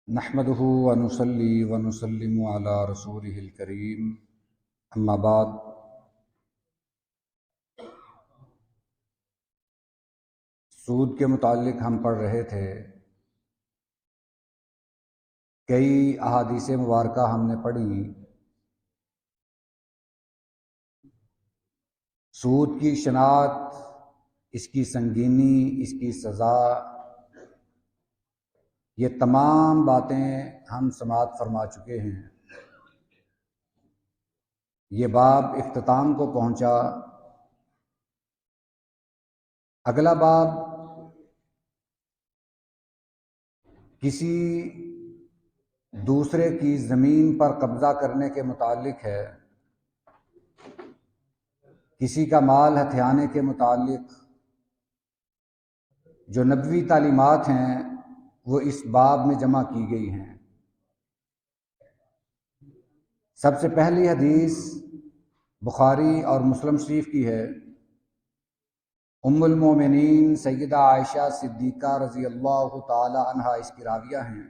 نحمده ونصلي ونسلم على رسوله الكريم اما بعد۔ سود کے متعلق ہم پڑھ رہے تھے، کئی احادیث مبارکہ ہم نے پڑھی۔ سود کی شناخت، اس کی سنگینی، اس کی سزا، یہ تمام باتیں ہم سماعت فرما چکے ہیں۔ یہ باب اختتام کو پہنچا۔ اگلا باب کسی دوسرے کی زمین پر قبضہ کرنے کے متعلق ہے، کسی کا مال ہتھیانے کے متعلق۔ جو نبوی تعلیمات ہیں وہ اس باب میں جمع کی گئی ہیں۔ سب سے پہلی حدیث بخاری اور مسلم شریف کی ہے۔ ام المومنین سیدہ عائشہ صدیقہ رضی اللہ تعالی عنہا اس کی راویہ ہیں۔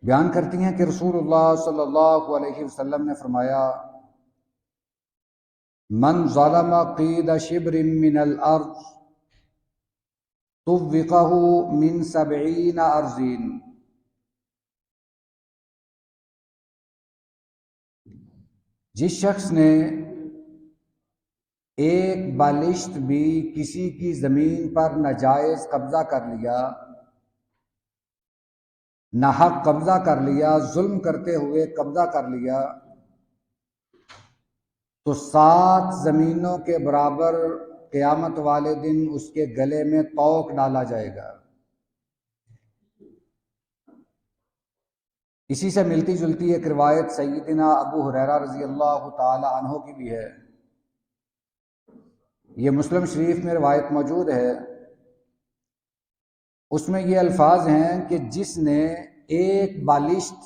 بیان کرتی ہیں کہ رسول اللہ صلی اللہ علیہ وسلم نے فرمایا، من ظلم قید شبر من الارض طوقہ من 70 ارضین۔ جس شخص نے ایک بالشت بھی کسی کی زمین پر ناجائز قبضہ کر لیا، ناحق قبضہ کر لیا، ظلم کرتے ہوئے قبضہ کر لیا، تو 7 زمینوں کے برابر قیامت والے دن اس کے گلے میں طوق ڈالا جائے گا۔ اسی سے ملتی جلتی ایک روایت سیدنا ابو ہریرہ رضی اللہ تعالی عنہ کی بھی ہے، یہ مسلم شریف میں روایت موجود ہے۔ اس میں یہ الفاظ ہیں کہ جس نے ایک بالشت،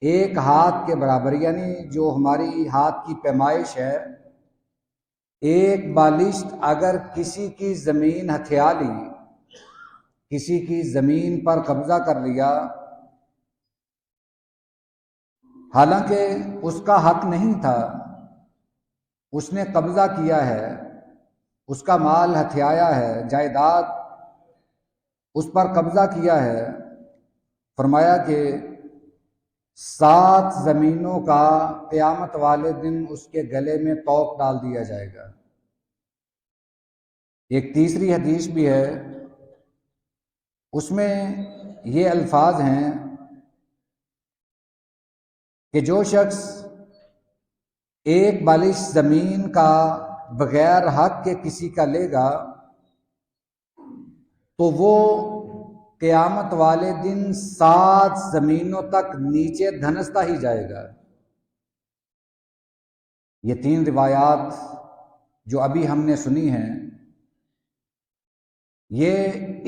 ایک ہاتھ کے برابر، یعنی جو ہماری ہاتھ کی پیمائش ہے، ایک بالشت اگر کسی کی زمین ہتھیا لی، کسی کی زمین پر قبضہ کر لیا، حالانکہ اس کا حق نہیں تھا، اس نے قبضہ کیا ہے، اس کا مال ہتھیایا ہے، جائیداد اس پر قبضہ کیا ہے، فرمایا کہ 7 زمینوں کا قیامت والے دن اس کے گلے میں طوق ڈال دیا جائے گا۔ ایک تیسری حدیث بھی ہے، اس میں یہ الفاظ ہیں کہ جو شخص ایک بالش زمین کا بغیر حق کے کسی کا لے گا تو وہ قیامت والے دن 7 زمینوں تک نیچے دھنستا ہی جائے گا۔ یہ 3 روایات جو ابھی ہم نے سنی ہیں، یہ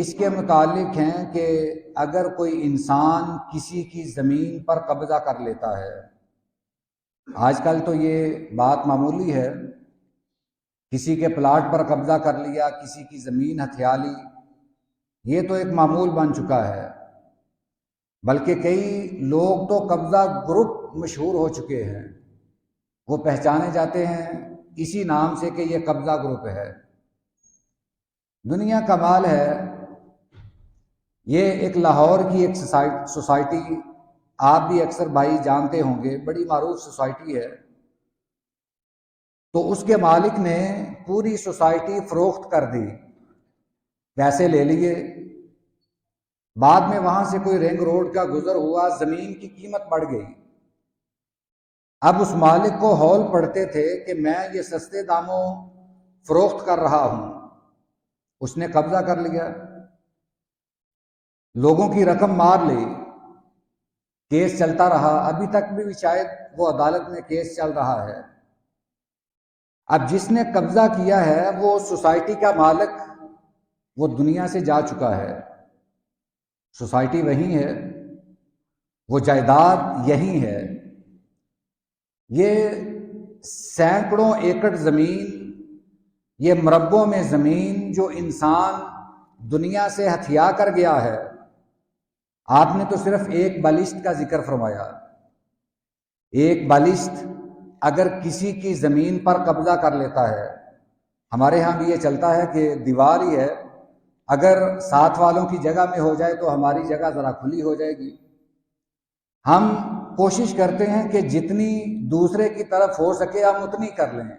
اس کے متعلق ہیں کہ اگر کوئی انسان کسی کی زمین پر قبضہ کر لیتا ہے، آج کل تو یہ بات معمولی ہے، کسی کے پلاٹ پر قبضہ کر لیا، کسی کی زمین ہتھیا لی، یہ تو ایک معمول بن چکا ہے، بلکہ کئی لوگ تو قبضہ گروپ مشہور ہو چکے ہیں، وہ پہچانے جاتے ہیں اسی نام سے کہ یہ قبضہ گروپ ہے۔ دنیا کا مال ہے۔ یہ ایک لاہور کی ایک سوسائٹی، آپ بھی اکثر بھائی جانتے ہوں گے، بڑی معروف سوسائٹی ہے۔ تو اس کے مالک نے پوری سوسائٹی فروخت کر دی، پیسے لے لیے۔ بعد میں وہاں سے کوئی رنگ روڈ کا گزر ہوا، زمین کی قیمت بڑھ گئی۔ اب اس مالک کو ہول پڑتے تھے کہ میں یہ سستے داموں فروخت کر رہا ہوں، اس نے قبضہ کر لیا، لوگوں کی رقم مار لی، کیس چلتا رہا، ابھی تک بھی شاید وہ عدالت میں کیس چل رہا ہے۔ اب جس نے قبضہ کیا ہے وہ سوسائٹی کا مالک، وہ دنیا سے جا چکا ہے، سوسائٹی وہی ہے، وہ جائیداد یہی ہے۔ یہ سینکڑوں ایکڑ زمین، یہ مربوں میں زمین جو انسان دنیا سے ہتھیا کر گیا ہے، آپ نے تو صرف ایک بالشت کا ذکر فرمایا۔ ایک بالشت اگر کسی کی زمین پر قبضہ کر لیتا ہے، ہمارے ہاں بھی یہ چلتا ہے کہ دیوار ہی ہے، اگر ساتھ والوں کی جگہ میں ہو جائے تو ہماری جگہ ذرا کھلی ہو جائے گی۔ ہم کوشش کرتے ہیں کہ جتنی دوسرے کی طرف ہو سکے ہم اتنی کر لیں۔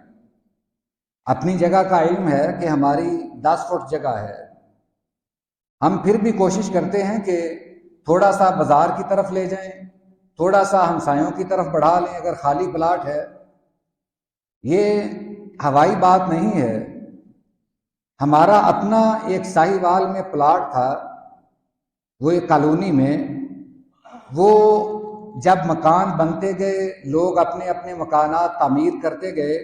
اپنی جگہ کا علم ہے کہ ہماری 10 فٹ جگہ ہے، ہم پھر بھی کوشش کرتے ہیں کہ تھوڑا سا بازار کی طرف لے جائیں، تھوڑا سا ہمسایوں کی طرف بڑھا لیں اگر خالی پلاٹ ہے۔ یہ ہوائی بات نہیں ہے۔ ہمارا اپنا ایک ساہیوال میں پلاٹ تھا، وہ ایک کالونی میں، وہ جب مکان بنتے گئے، لوگ اپنے اپنے مکانات تعمیر کرتے گئے،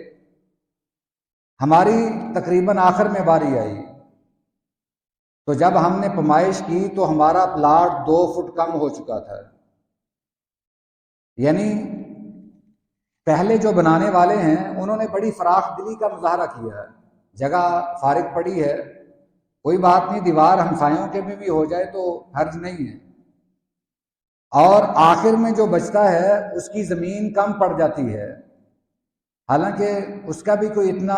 ہماری تقریباً آخر میں باری آئی، تو جب ہم نے پیمائش کی تو ہمارا پلاٹ 2 فٹ کم ہو چکا تھا۔ یعنی پہلے جو بنانے والے ہیں انہوں نے بڑی فراخ دلی کا مظاہرہ کیا ہے، جگہ فارغ پڑی ہے، کوئی بات نہیں، دیوار ہمسایوں کے میں بھی ہو جائے تو حرج نہیں ہے، اور آخر میں جو بچتا ہے اس کی زمین کم پڑ جاتی ہے، حالانکہ اس کا بھی کوئی اتنا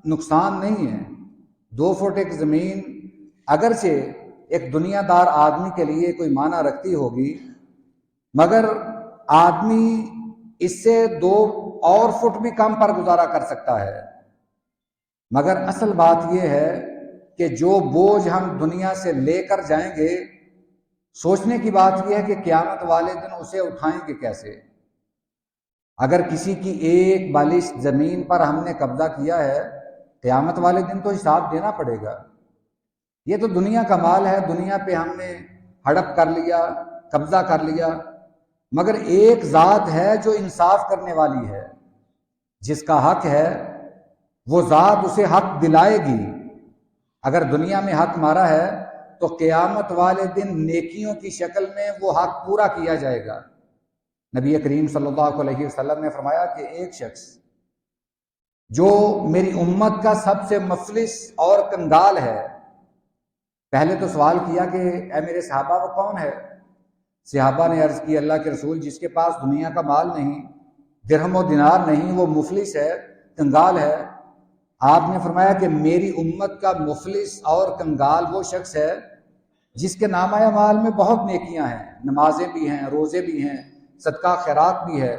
نقصان نہیں ہے۔ 2 فٹ ایک زمین اگرچہ ایک دنیا دار آدمی کے لیے کوئی معنی رکھتی ہوگی، مگر آدمی اس سے 2 اور فٹ بھی کم پر گزارا کر سکتا ہے۔ مگر اصل بات یہ ہے کہ جو بوجھ ہم دنیا سے لے کر جائیں گے، سوچنے کی بات یہ ہے کہ قیامت والے دن اسے اٹھائیں گے کیسے؟ اگر کسی کی ایک بالشت زمین پر ہم نے قبضہ کیا ہے، قیامت والے دن تو حساب دینا پڑے گا۔ یہ تو دنیا کا مال ہے، دنیا پہ ہم نے ہڑپ کر لیا، قبضہ کر لیا، مگر ایک ذات ہے جو انصاف کرنے والی ہے، جس کا حق ہے وہ ذات اسے حق دلائے گی۔ اگر دنیا میں حق مارا ہے تو قیامت والے دن نیکیوں کی شکل میں وہ حق پورا کیا جائے گا۔ نبی کریم صلی اللہ علیہ وسلم نے فرمایا کہ ایک شخص جو میری امت کا سب سے مفلس اور کنگال ہے، پہلے تو سوال کیا کہ اے میرے صحابہ وہ کون ہے؟ صحابہ نے عرض کی اللہ کے رسول جس کے پاس دنیا کا مال نہیں، درہم و دینار نہیں، وہ مفلس ہے، کنگال ہے۔ آپ نے فرمایا کہ میری امت کا مفلس اور کنگال وہ شخص ہے جس کے نامہ اعمال میں بہت نیکیاں ہیں، نمازیں بھی ہیں، روزے بھی ہیں، صدقہ خیرات بھی ہے،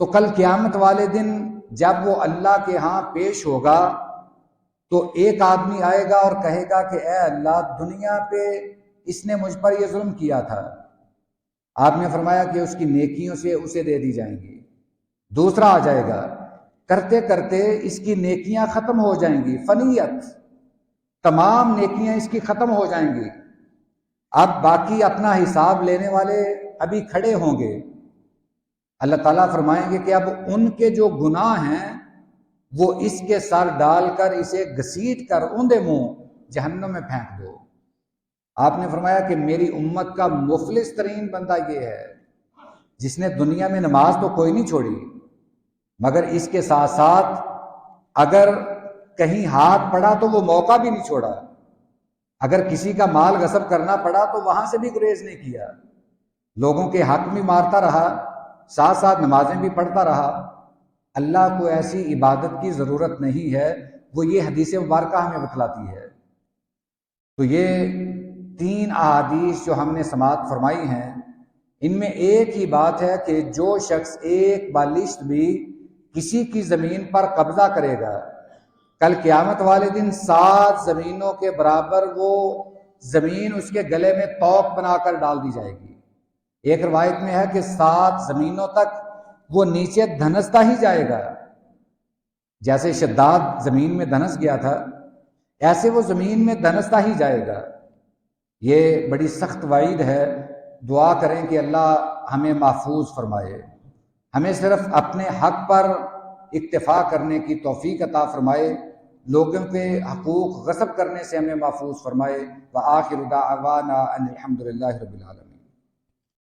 تو کل قیامت والے دن جب وہ اللہ کے ہاں پیش ہوگا تو ایک آدمی آئے گا اور کہے گا کہ اے اللہ، دنیا پہ اس نے مجھ پر یہ ظلم کیا تھا۔ آپ نے فرمایا کہ اس کی نیکیوں سے اسے دے دی جائیں گی۔ دوسرا آ جائے گا، کرتے کرتے اس کی نیکیاں ختم ہو جائیں گی، فنیت، تمام نیکیاں اس کی ختم ہو جائیں گی۔ اب باقی اپنا حساب لینے والے ابھی کھڑے ہوں گے، اللہ تعالیٰ فرمائیں گے کہ اب ان کے جو گناہ ہیں وہ اس کے سر ڈال کر اسے گھسیٹ کر اوندے منہ جہنم میں پھینک دو۔ آپ نے فرمایا کہ میری امت کا مفلس ترین بندہ یہ ہے جس نے دنیا میں نماز تو کوئی نہیں چھوڑی، مگر اس کے ساتھ ساتھ اگر کہیں ہاتھ پڑا تو وہ موقع بھی نہیں چھوڑا، اگر کسی کا مال غصب کرنا پڑا تو وہاں سے بھی گریز نہیں کیا، لوگوں کے حق بھی مارتا رہا، ساتھ ساتھ نمازیں بھی پڑھتا رہا۔ اللہ کو ایسی عبادت کی ضرورت نہیں ہے، وہ یہ حدیث مبارکہ ہمیں بتلاتی ہے۔ تو یہ 3 احادیث جو ہم نے سماعت فرمائی ہیں، ان میں ایک ہی بات ہے کہ جو شخص ایک بالشت بھی کسی کی زمین پر قبضہ کرے گا، کل قیامت والے دن 7 زمینوں کے برابر وہ زمین اس کے گلے میں توق بنا کر ڈال دی جائے گی۔ ایک روایت میں ہے کہ 7 زمینوں تک وہ نیچے دھنستا ہی جائے گا، جیسے شداد زمین میں دھنس گیا تھا ایسے وہ زمین میں دھنستا ہی جائے گا۔ یہ بڑی سخت وعید ہے، دعا کریں کہ اللہ ہمیں محفوظ فرمائے، ہمیں صرف اپنے حق پر اکتفا کرنے کی توفیق عطا فرمائے، لوگوں کے حقوق غصب کرنے سے ہمیں محفوظ فرمائے۔ وآخر دعوانا ان الحمد للہ رب العالمین۔